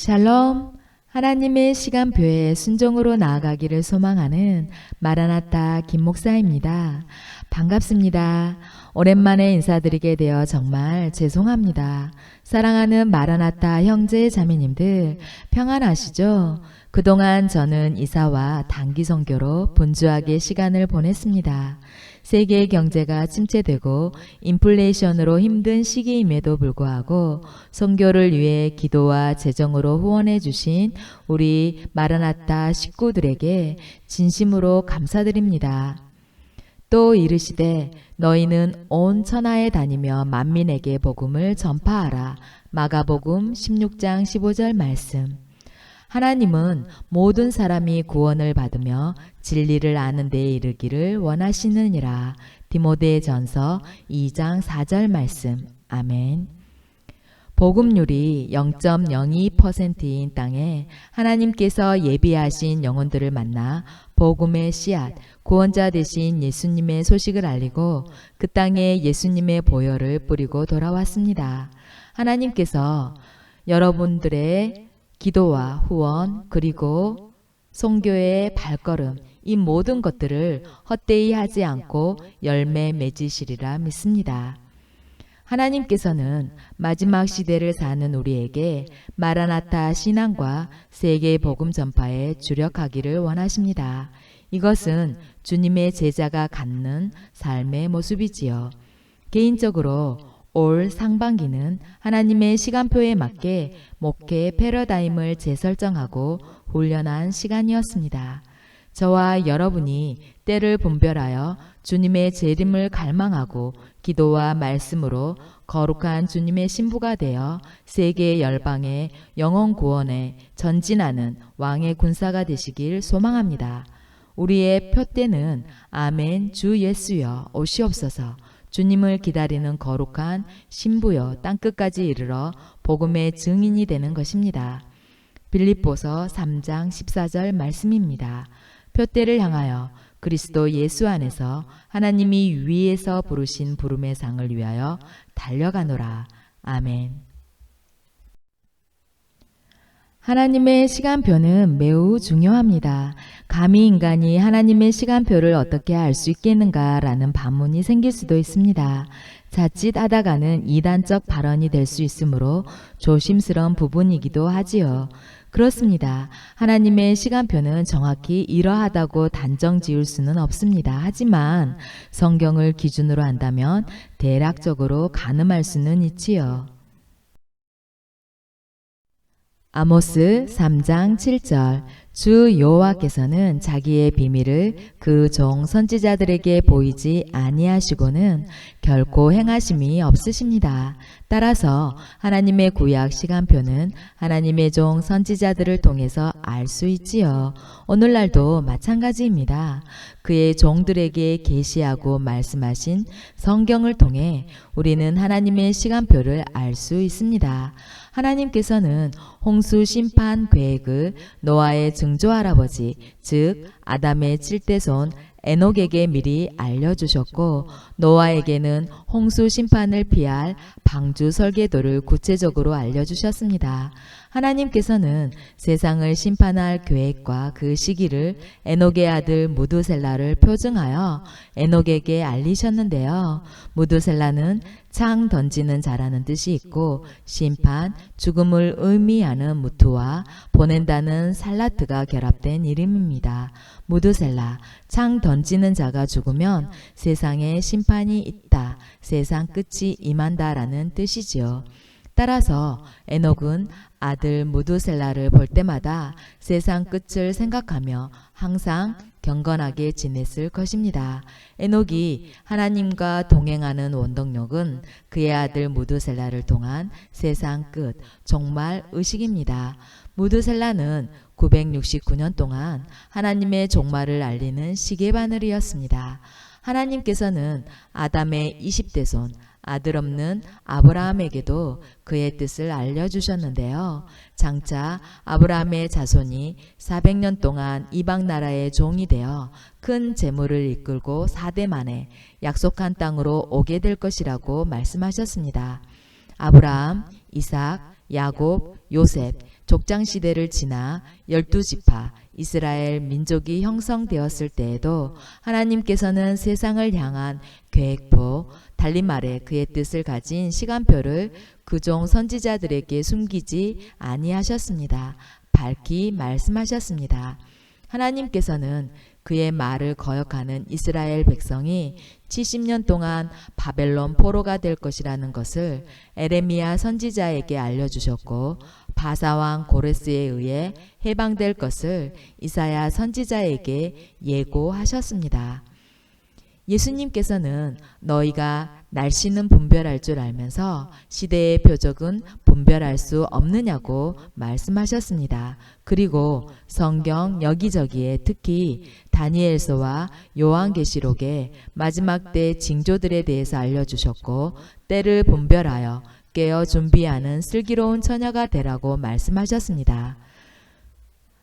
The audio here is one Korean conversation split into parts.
샬롬, 하나님의 시간표에 순종으로 나아가기를 소망하는 마라나타 김 목사입니다. 반갑습니다. 오랜만에 인사드리게 되어 정말 죄송합니다. 사랑하는 마라나타 형제 자매님들 평안하시죠? 그동안 저는 이사와 단기 선교로 분주하게 시간을 보냈습니다. 세계 경제가 침체되고 인플레이션으로 힘든 시기임에도 불구하고 선교를 위해 기도와 재정으로 후원해 주신 우리 마라나타 식구들에게 진심으로 감사드립니다. 또 이르시되 너희는 온 천하에 다니며 만민에게 복음을 전파하라. 마가복음 16장 15절 말씀. 하나님은 모든 사람이 구원을 받으며 진리를 아는 데에 이르기를 원하시느니라. 디모데전서 2장 4절 말씀. 아멘. 복음률이 0.02%인 땅에 하나님께서 예비하신 영혼들을 만나 복음의 씨앗, 구원자 되신 예수님의 소식을 알리고 그 땅에 예수님의 보혈을 뿌리고 돌아왔습니다. 하나님께서 여러분들의 기도와 후원 그리고 선교의 발걸음 이 모든 것들을 헛되이 하지 않고 열매 맺으시리라 믿습니다. 하나님께서는 마지막 시대를 사는 우리에게 마라나타 신앙과 세계 복음 전파에 주력하기를 원하십니다. 이것은 주님의 제자가 갖는 삶의 모습이지요. 개인적으로 올 상반기는 하나님의 시간표에 맞게 목회 패러다임을 재설정하고 훈련한 시간이었습니다. 저와 여러분이 때를 분별하여 주님의 재림을 갈망하고 기도와 말씀으로 거룩한 주님의 신부가 되어 세계 열방의 영혼 구원에 전진하는 왕의 군사가 되시길 소망합니다. 우리의 표대는 아멘 주 예수여 오시옵소서. 주님을 기다리는 거룩한 신부여 땅끝까지 이르러 복음의 증인이 되는 것입니다. 빌립보서 3장 14절 말씀입니다. 표대를 향하여 그리스도 예수 안에서 하나님이 위에서 부르신 부름의 상을 위하여 달려가노라. 아멘. 하나님의 시간표는 매우 중요합니다. 감히 인간이 하나님의 시간표를 어떻게 알 수 있겠는가라는 반문이 생길 수도 있습니다. 자칫 하다가는 이단적 발언이 될 수 있으므로 조심스러운 부분이기도 하지요. 그렇습니다. 하나님의 시간표는 정확히 이러하다고 단정 지을 수는 없습니다. 하지만 성경을 기준으로 한다면 대략적으로 가늠할 수는 있지요. 아모스 3장 7절 주 여호와께서는 자기의 비밀을 그 종 선지자들에게 보이지 아니하시고는 결코 행하심이 없으십니다. 따라서 하나님의 구약 시간표는 하나님의 종 선지자들을 통해서 알 수 있지요. 오늘날도 마찬가지입니다. 그의 종들에게 계시하고 말씀하신 성경을 통해 우리는 하나님의 시간표를 알 수 있습니다. 하나님께서는 홍수 심판 계획을 노아의 증조할아버지 즉 아담의 7대손 에녹에게 미리 알려주셨고 노아에게는 홍수 심판을 피할 방주 설계도를 구체적으로 알려주셨습니다. 하나님께서는 세상을 심판할 계획과 그 시기를 에녹의 아들 무두셀라를 표증하여 에녹에게 알리셨는데요. 무두셀라는 창 던지는 자라는 뜻이 있고 심판, 죽음을 의미하는 무트와 보낸다는 살라트가 결합된 이름입니다. 무두셀라, 창 던지는 자가 죽으면 세상에 심판이 있다, 세상 끝이 임한다라는 뜻이지요. 따라서 에녹은 아들 무두셀라를 볼 때마다 세상 끝을 생각하며 항상 경건하게 지냈을 것입니다. 에녹이 하나님과 동행하는 원동력은 그의 아들 무두셀라를 통한 세상 끝, 종말 의식입니다. 무두셀라는 969년 동안 하나님의 종말을 알리는 시계바늘이었습니다. 하나님께서는 아담의 20대손 아들 없는 아브라함에게도 그의 뜻을 알려주셨는데요. 장차 아브라함의 자손이 400년 동안 이방 나라의 종이 되어 큰 재물을 이끌고 4대 만에 약속한 땅으로 오게 될 것이라고 말씀하셨습니다. 아브라함, 이삭, 야곱, 요셉 족장 시대를 지나 12지파 이스라엘 민족이 형성되었을 때에도 하나님께서는 세상을 향한 계획표, 달리 말해 그의 뜻을 가진 시간표를 그종 선지자들에게 숨기지 아니하셨습니다. 밝히 말씀하셨습니다. 하나님께서는 그의 말을 거역하는 이스라엘 백성이 70년 동안 바벨론 포로가 될 것이라는 것을 에레미야 선지자에게 알려주셨고, 바사왕 고레스에 의해 해방될 것을 이사야 선지자에게 예고하셨습니다. 예수님께서는 너희가 날씨는 분별할 줄 알면서 시대의 표적은 분별할 수 없느냐고 말씀하셨습니다. 그리고 성경 여기저기에 특히 다니엘서와 요한계시록에 마지막 때 징조들에 대해서 알려주셨고, 때를 분별하여 깨어 준비하는 슬기로운 처녀가 되라고 말씀하셨습니다.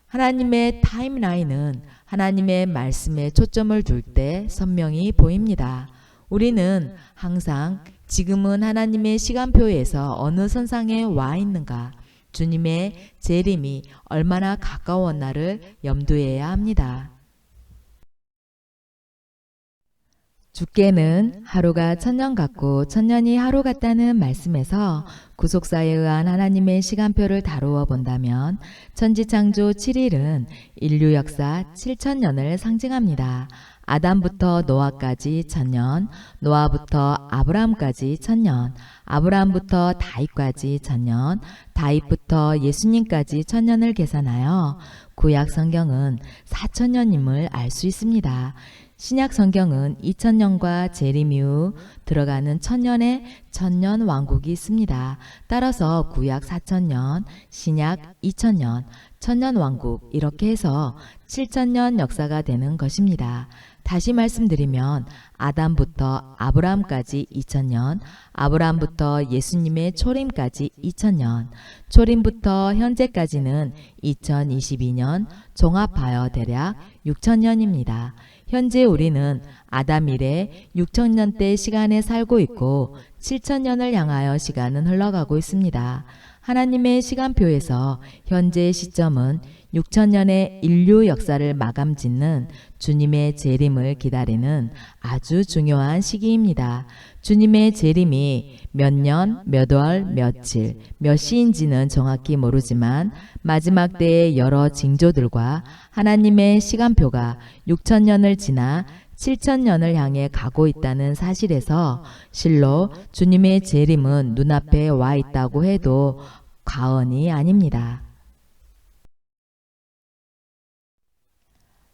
하나님의 타임라인은 하나님의 말씀에 초점을 둘 때 선명히 보입니다. 우리는 항상 지금은 하나님의 시간표에서 어느 선상에 와 있는가, 주님의 재림이 얼마나 가까웠나를 염두해야 합니다. 주께는 하루가 천년 같고 천년이 하루 같다는 말씀에서 구속사에 의한 하나님의 시간표를 다루어 본다면 천지창조 7일은 인류 역사 7천년을 상징합니다. 아담부터 노아까지 1000년, 노아부터 아브라함까지 1000년, 아브라함부터 다윗까지 1000년, 다윗부터 예수님까지 1000년을 계산하여 구약 성경은 4000년임을 알 수 있습니다. 신약 성경은 2000년과 재림 이후 들어가는 1000년의 천년 왕국이 있습니다. 따라서 구약 4000년, 신약 2000년, 천년 왕국 이렇게 해서 7000년 역사가 되는 것입니다. 다시 말씀드리면 아담부터 아브라함까지 2000년, 아브라함부터 예수님의 초림까지 2000년, 초림부터 현재까지는 2022년, 종합하여 대략 6000년입니다. 현재 우리는 아담 이래 6000년대 시간에 살고 있고 7000년을 향하여 시간은 흘러가고 있습니다. 하나님의 시간표에서 현재의 시점은 6000년의 인류 역사를 마감 짓는 주님의 재림을 기다리는 아주 중요한 시기입니다. 주님의 재림이 몇 년, 몇 월, 며칠, 몇 시인지는 정확히 모르지만 마지막 때의 여러 징조들과 하나님의 시간표가 6000년을 지나 7000년을 향해 가고 있다는 사실에서 실로 주님의 재림은 눈앞에 와 있다고 해도 과언이 아닙니다.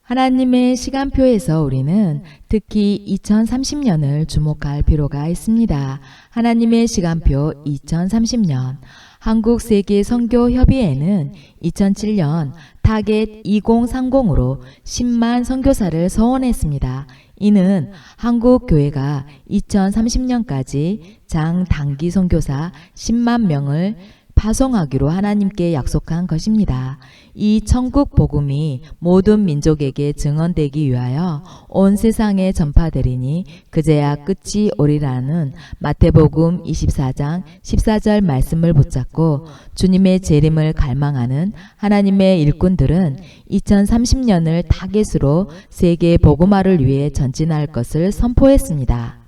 하나님의 시간표에서 우리는 특히 2030년을 주목할 필요가 있습니다. 하나님의 시간표 2030년. 한국세계선교협의회는 2007년 타겟 2030으로 10만 선교사를 서원했습니다. 이는 한국교회가 2030년까지 장단기 선교사 10만 명을 파송하기로 하나님께 약속한 것입니다. 이 천국 복음이 모든 민족에게 증언되기 위하여 온 세상에 전파되리니 그제야 끝이 오리라는 마태복음 24장 14절 말씀을 붙잡고 주님의 재림을 갈망하는 하나님의 일꾼들은 2030년을 타겟으로 세계 복음화를 위해 전진할 것을 선포했습니다.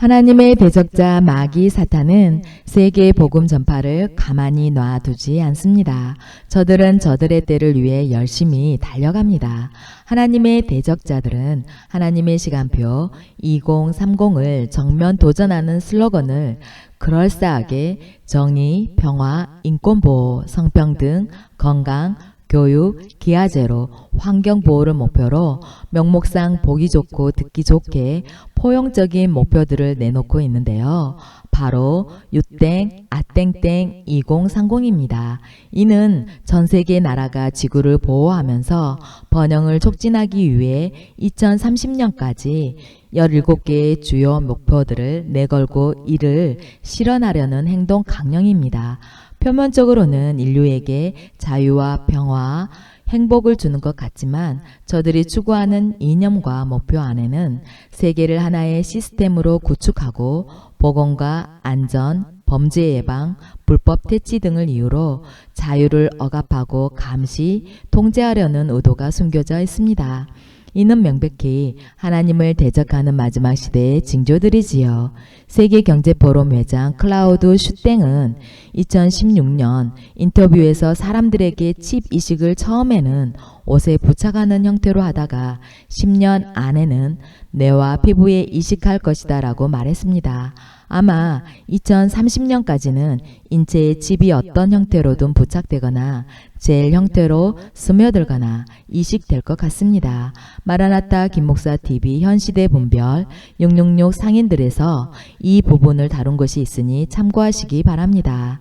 하나님의 대적자 마귀 사탄은 세계 복음 전파를 가만히 놔두지 않습니다. 저들은 저들의 때를 위해 열심히 달려갑니다. 하나님의 대적자들은 하나님의 시간표 2030을 정면 도전하는 슬로건을 그럴싸하게 정의, 평화, 인권보호, 성평등, 건강, 교육, 기아제로, 환경보호를 목표로 명목상 보기 좋고 듣기 좋게 포용적인 목표들을 내놓고 있는데요. 바로 유땡, 아땡땡 2030입니다. 이는 전 세계 나라가 지구를 보호하면서 번영을 촉진하기 위해 2030년까지 17개의 주요 목표들을 내걸고 이를 실현하려는 행동 강령입니다. 표면적으로는 인류에게 자유와 평화, 행복을 주는 것 같지만 저들이 추구하는 이념과 목표 안에는 세계를 하나의 시스템으로 구축하고 보건과 안전, 범죄 예방, 불법 퇴치 등을 이유로 자유를 억압하고 감시, 통제하려는 의도가 숨겨져 있습니다. 이는 명백히 하나님을 대적하는 마지막 시대의 징조들이지요. 세계경제포럼 회장 클라우드 슈땡은 2016년 인터뷰에서 사람들에게 칩 이식을 처음에는 옷에 부착하는 형태로 하다가 10년 안에는 뇌와 피부에 이식할 것이다 라고 말했습니다. 아마 2030년까지는 인체에 칩이 어떤 형태로든 부착되거나 젤 형태로 스며들거나 이식될 것 같습니다. 마라나타 김목사 TV 현시대 분별 666 상인들에서 이 부분을 다룬 것이 있으니 참고하시기 바랍니다.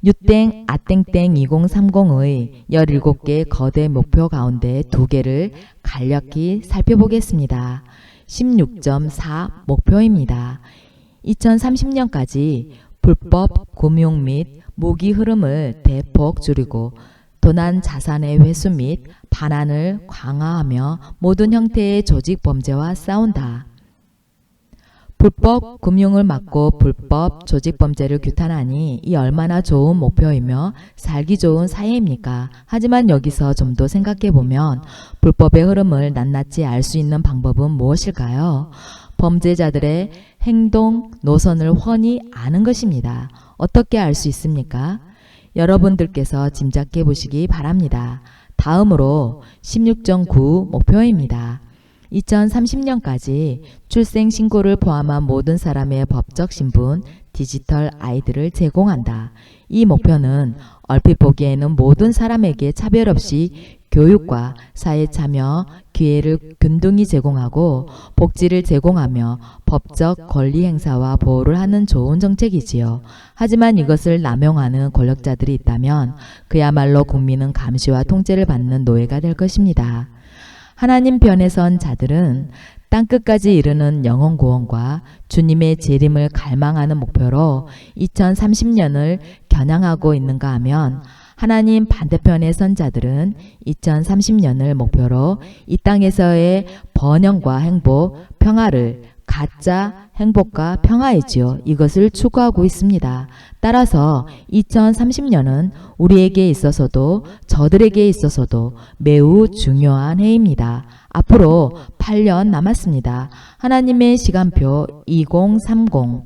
유땡 아땡땡 2030의 17개 거대 목표 가운데 2개를 간략히 살펴보겠습니다. 16.4 목표입니다. 2030년까지 불법 금융 및 무기 흐름을 대폭 줄이고 도난 자산의 회수 및 반환을 강화하며 모든 형태의 조직 범죄와 싸운다. 불법 금융을 막고 불법 조직 범죄를 규탄하니 이 얼마나 좋은 목표이며 살기 좋은 사회입니까? 하지만 여기서 좀 더 생각해보면 불법의 흐름을 낱낱이 알 수 있는 방법은 무엇일까요? 범죄자들의 행동, 노선을 훤히 아는 것입니다. 어떻게 알 수 있습니까? 여러분들께서 짐작해 보시기 바랍니다. 다음으로 16.9 목표입니다. 2030년까지 출생신고를 포함한 모든 사람의 법적 신분, 디지털 아이디를 제공한다. 이 목표는 얼핏 보기에는 모든 사람에게 차별 없이 교육과 사회 참여 기회를 균등히 제공하고 복지를 제공하며 법적 권리 행사와 보호를 하는 좋은 정책이지요. 하지만 이것을 남용하는 권력자들이 있다면 그야말로 국민은 감시와 통제를 받는 노예가 될 것입니다. 하나님 편에 선 자들은 땅끝까지 이르는 영혼 구원과 주님의 재림을 갈망하는 목표로 2030년을 겨냥하고 있는가 하면 하나님 반대편에 선 자들은 2030년을 목표로 이 땅에서의 번영과 행복, 평화를 가짜 행복과 평화이지요. 이것을 추구하고 있습니다. 따라서 2030년은 우리에게 있어서도 저들에게 있어서도 매우 중요한 해입니다. 앞으로 8년 남았습니다. 하나님의 시간표 2030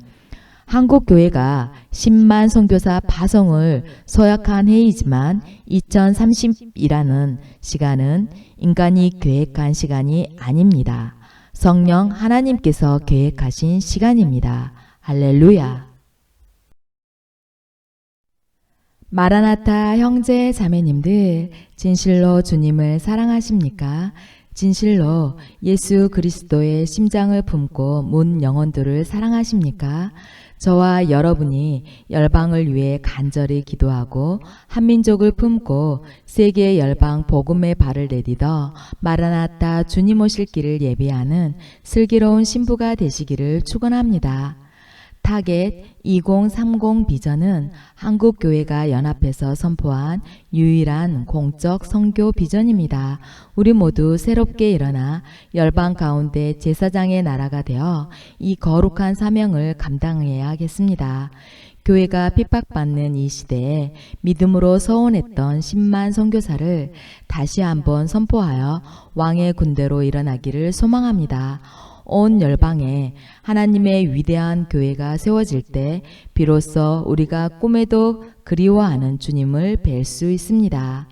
한국교회가 10만 선교사 파송을 서약한 해이지만 2030이라는 시간은 인간이 계획한 시간이 아닙니다. 성령 하나님께서 계획하신 시간입니다. 할렐루야. 마라나타 형제 자매님들, 진실로 주님을 사랑하십니까? 진실로 예수 그리스도의 심장을 품고 문 영혼들을 사랑하십니까? 저와 여러분이 열방을 위해 간절히 기도하고 한민족을 품고 세계 열방 복음의 발을 내딛어 마라나타 주님 오실 길을 예비하는 슬기로운 신부가 되시기를 축원합니다. 타겟 2030 비전은 한국교회가 연합해서 선포한 유일한 공적 선교 비전입니다. 우리 모두 새롭게 일어나 열방 가운데 제사장의 나라가 되어 이 거룩한 사명을 감당해야 하겠습니다. 교회가 핍박받는 이 시대에 믿음으로 서원했던 10만 선교사를 다시 한번 선포하여 왕의 군대로 일어나기를 소망합니다. 온 열방에 하나님의 위대한 교회가 세워질 때 비로소 우리가 꿈에도 그리워하는 주님을 뵐 수 있습니다.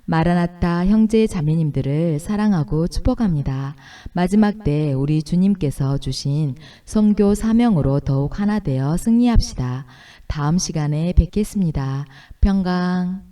마라나타 형제 자매님들을 사랑하고 축복합니다. 마지막 때 우리 주님께서 주신 선교 사명으로 더욱 하나 되어 승리합시다. 다음 시간에 뵙겠습니다. 평강.